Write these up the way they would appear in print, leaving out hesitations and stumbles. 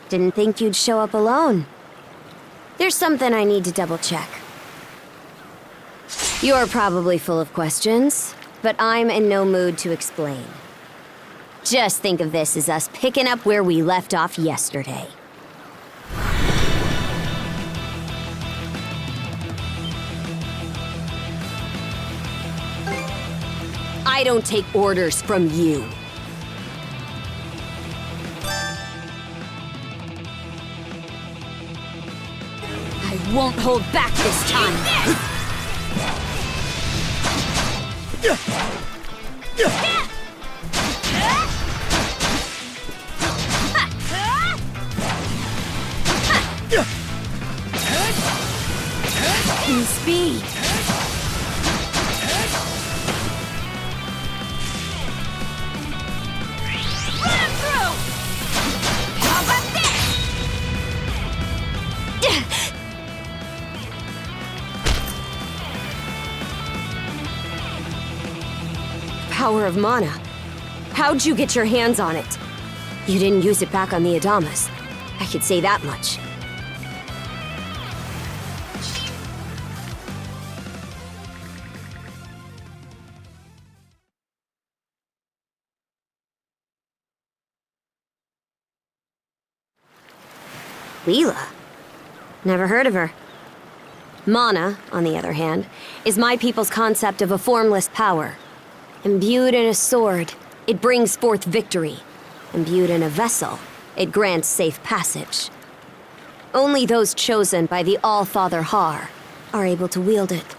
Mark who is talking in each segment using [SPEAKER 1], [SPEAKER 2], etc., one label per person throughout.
[SPEAKER 1] Didn't think you'd show up alone. There's something I need to double-check. You're probably full of questions, but I'm in no mood to explain. Just think of this as us picking up where we left off yesterday. I don't take orders from you. I won't hold back this time. In speed.
[SPEAKER 2] Run him through! How about this?
[SPEAKER 1] Power of mana. How'd you get your hands on it? You didn't use it back on the Adamas. I could say that much. Leela? Never heard of her. Mana, on the other hand, is my people's concept of a formless power. Imbued in a sword, it brings forth victory. Imbued in a vessel, it grants safe passage. Only those chosen by the All-Father Har are able to wield it.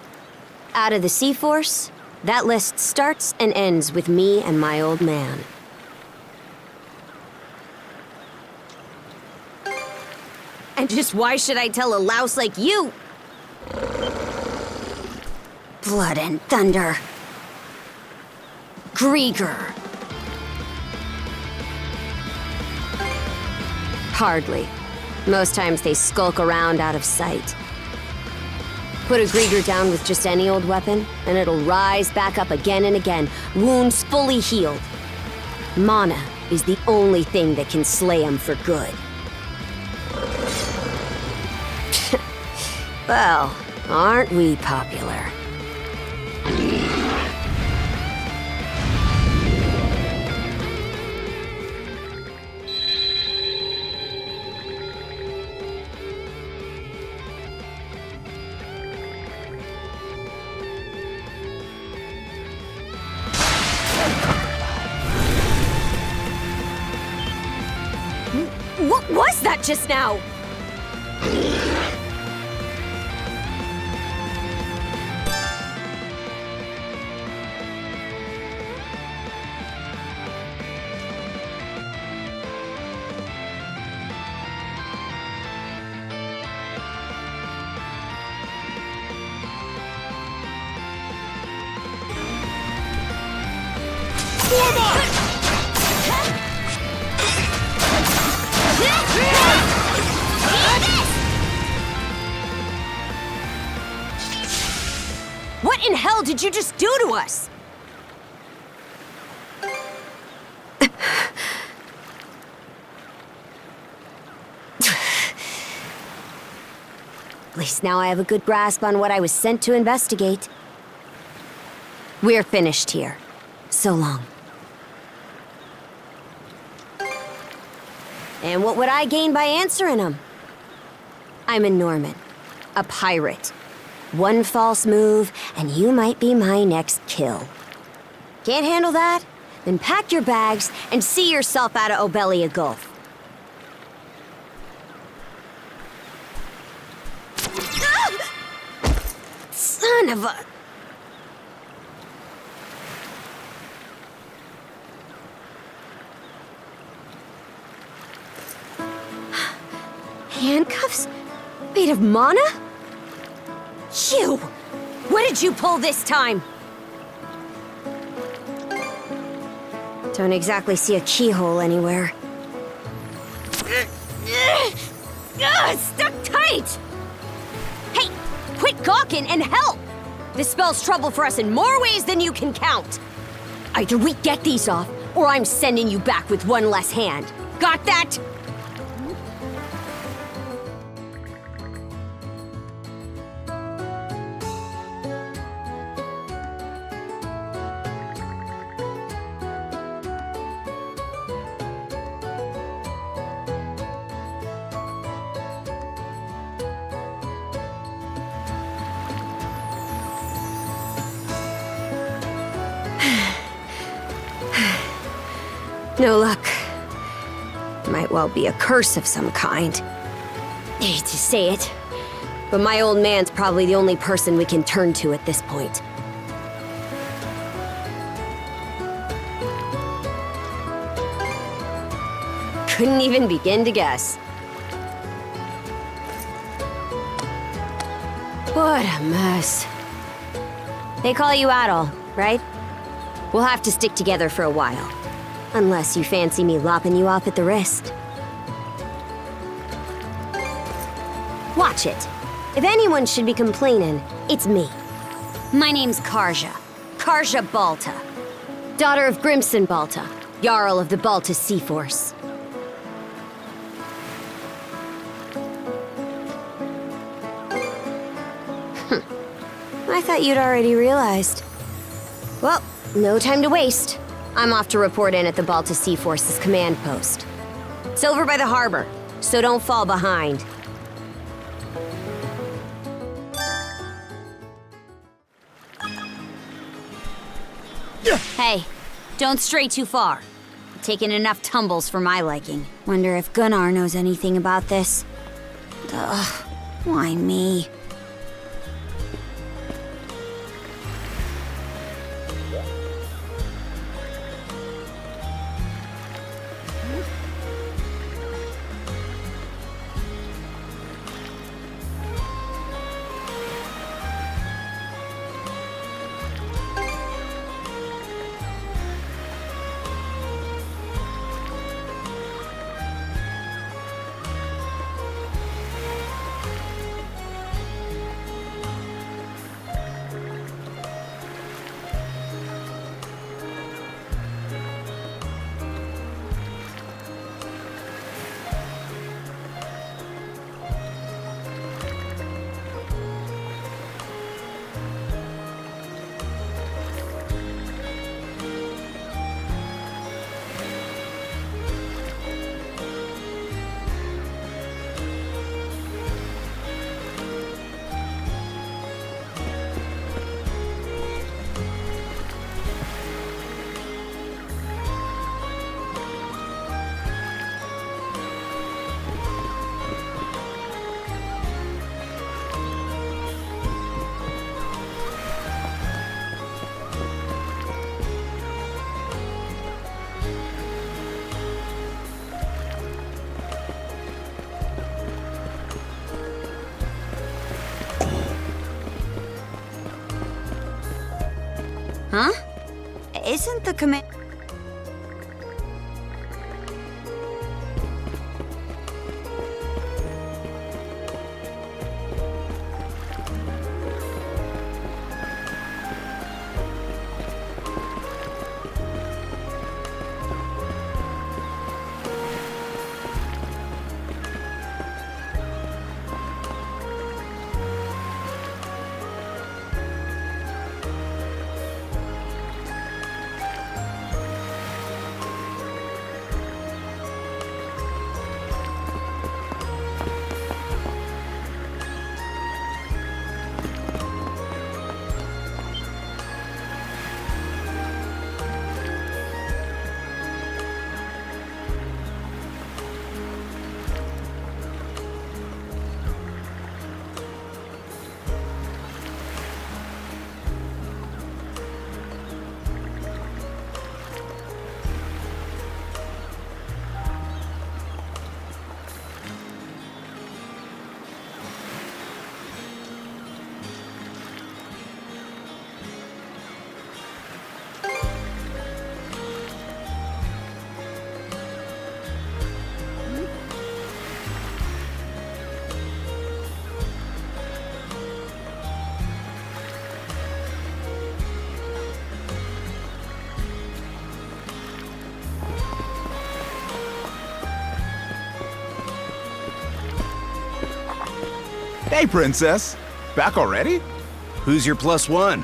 [SPEAKER 1] Out of the Sea Force, that list starts and ends with me and my old man. And just why should I tell a louse like you? Blood and thunder. Griegr. Hardly. Most times they skulk around out of sight. Put a Griegr down with just any old weapon, and it'll rise back up again and again, wounds fully healed. Mana is the only thing that can slay 'em for good. Well, aren't we popular? What was that just now? What in hell did you just do to us? At least now I have a good grasp on what I was sent to investigate. We're finished here. So long. And what would I gain by answering them? I'm a Norman, a pirate. One false move, and you might be my next kill. Can't handle that? Then pack your bags and see yourself out of Obelia Gulf. Son of a... Handcuffs? Made of mana? You! What did you pull this time? Don't exactly see a keyhole anywhere. Stuck tight! Hey, quit gawking and help! This spells trouble for us in more ways than you can count. Either we get these off, or I'm sending you back with one less hand. Got that? No luck. Might well be a curse of some kind. Hate to say it, but my old man's probably the only person we can turn to at this point. Couldn't even begin to guess. What a mess. They call you Adol, right? We'll have to stick together for a while. Unless you fancy me lopping you off at the wrist. Watch it. If anyone should be complaining, it's me. My name's Karja. Karja Balta. Daughter of Grimson Balta, Jarl of the Balta Sea Force. I thought you'd already realized. Well, no time to waste. I'm off to report in at the Balta Sea Force's command post. It's over by the harbor, so don't fall behind. Hey, don't stray too far. You've taken enough tumbles for my liking. Wonder if Gunnar knows anything about this. Ugh, why me? Huh? Isn't the command...
[SPEAKER 3] Hey, Princess. Back already?
[SPEAKER 4] Who's your plus one?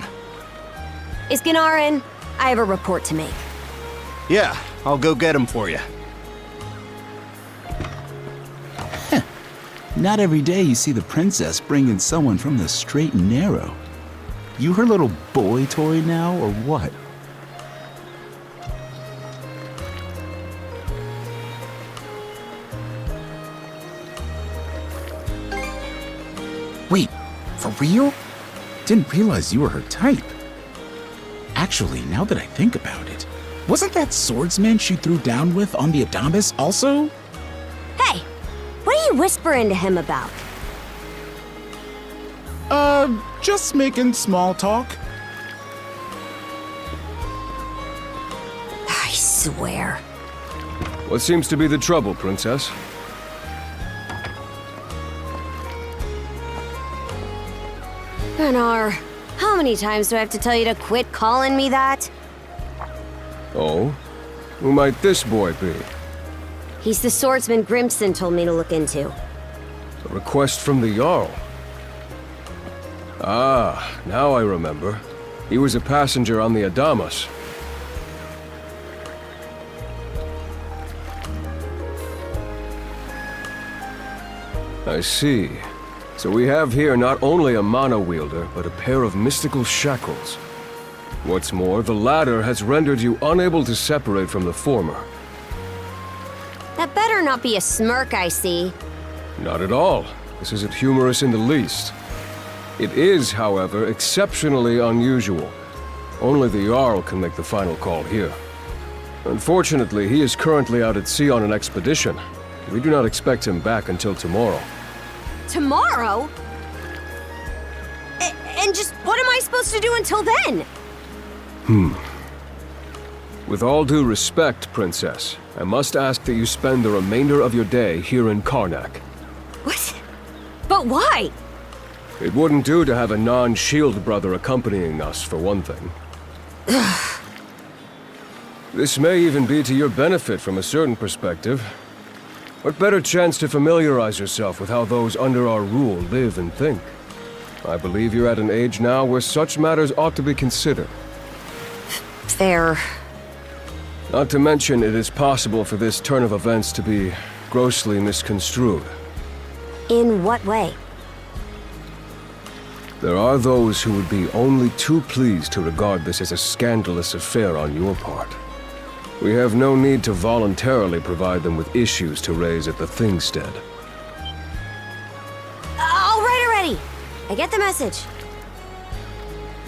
[SPEAKER 1] Is Gunnar in? I have a report to make.
[SPEAKER 4] Yeah, I'll go get him for you.
[SPEAKER 3] Not every day you see the princess bringing someone from the straight and narrow. You her little boy toy now, or what? Wait, for real? Didn't realize you were her type. Actually, now that I think about it, wasn't that swordsman she threw down with on the Adamas also
[SPEAKER 1] Hey, what are you whispering to him about?
[SPEAKER 3] Just making small talk.
[SPEAKER 1] I swear.
[SPEAKER 5] What seems to be the trouble, Princess?
[SPEAKER 1] Gunnar, how many times do I have to tell you to quit calling me that?
[SPEAKER 5] Oh? Who might this boy be?
[SPEAKER 1] He's the swordsman Grimson told me to look into.
[SPEAKER 5] A request from the Jarl. Ah, now I remember. He was a passenger on the Adamas. I see. So we have here not only a mana wielder, but a pair of mystical shackles. What's more, the latter has rendered you unable to separate from the former.
[SPEAKER 1] That better not be a smirk I see.
[SPEAKER 5] Not at all. This isn't humorous in the least. It is, however, exceptionally unusual. Only the Jarl can make the final call here. Unfortunately, he is currently out at sea on an expedition. We do not expect him back until tomorrow.
[SPEAKER 1] Tomorrow? And just what am I supposed to do until then?
[SPEAKER 5] With all due respect, Princess, I must ask that you spend the remainder of your day here in Karnak.
[SPEAKER 1] What? But why?
[SPEAKER 5] It wouldn't do to have a non-shield brother accompanying us, for one thing. This may even be to your benefit from a certain perspective. What better chance to familiarize yourself with how those under our rule live and think? I believe you're at an age now where such matters ought to be considered.
[SPEAKER 1] Fair.
[SPEAKER 5] Not to mention, it is possible for this turn of events to be grossly misconstrued.
[SPEAKER 1] In what way?
[SPEAKER 5] There are those who would be only too pleased to regard this as a scandalous affair on your part. We have no need to voluntarily provide them with issues to raise at the Thingstead.
[SPEAKER 1] All right already. I get the message.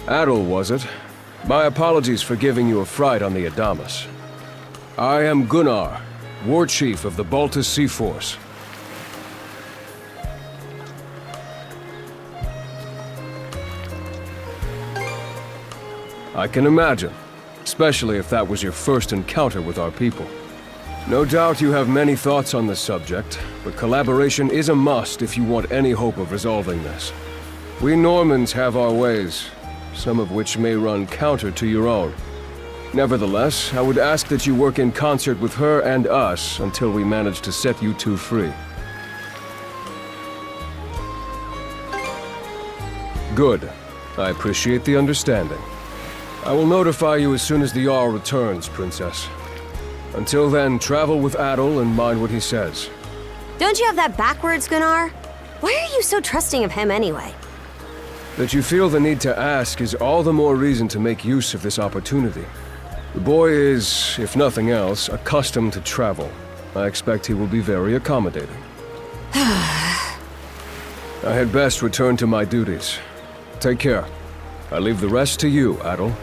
[SPEAKER 5] Adel, was it? My apologies for giving you a fright on the Adamas. I am Gunnar, War Chief of the Baltus Sea Force. I can imagine, especially if that was your first encounter with our people. No doubt you have many thoughts on this subject, but collaboration is a must if you want any hope of resolving this. We Normans have our ways, some of which may run counter to your own. Nevertheless, I would ask that you work in concert with her and us until we manage to set you two free. Good. I appreciate the understanding. I will notify you as soon as the Jarl returns, Princess. Until then, travel with Adel and mind what he says.
[SPEAKER 1] Don't you have that backwards, Gunnar? Why are you so trusting of him anyway?
[SPEAKER 5] That you feel the need to ask is all the more reason to make use of this opportunity. The boy is, if nothing else, accustomed to travel. I expect he will be very accommodating. I had best return to my duties. Take care. I leave the rest to you, Adel.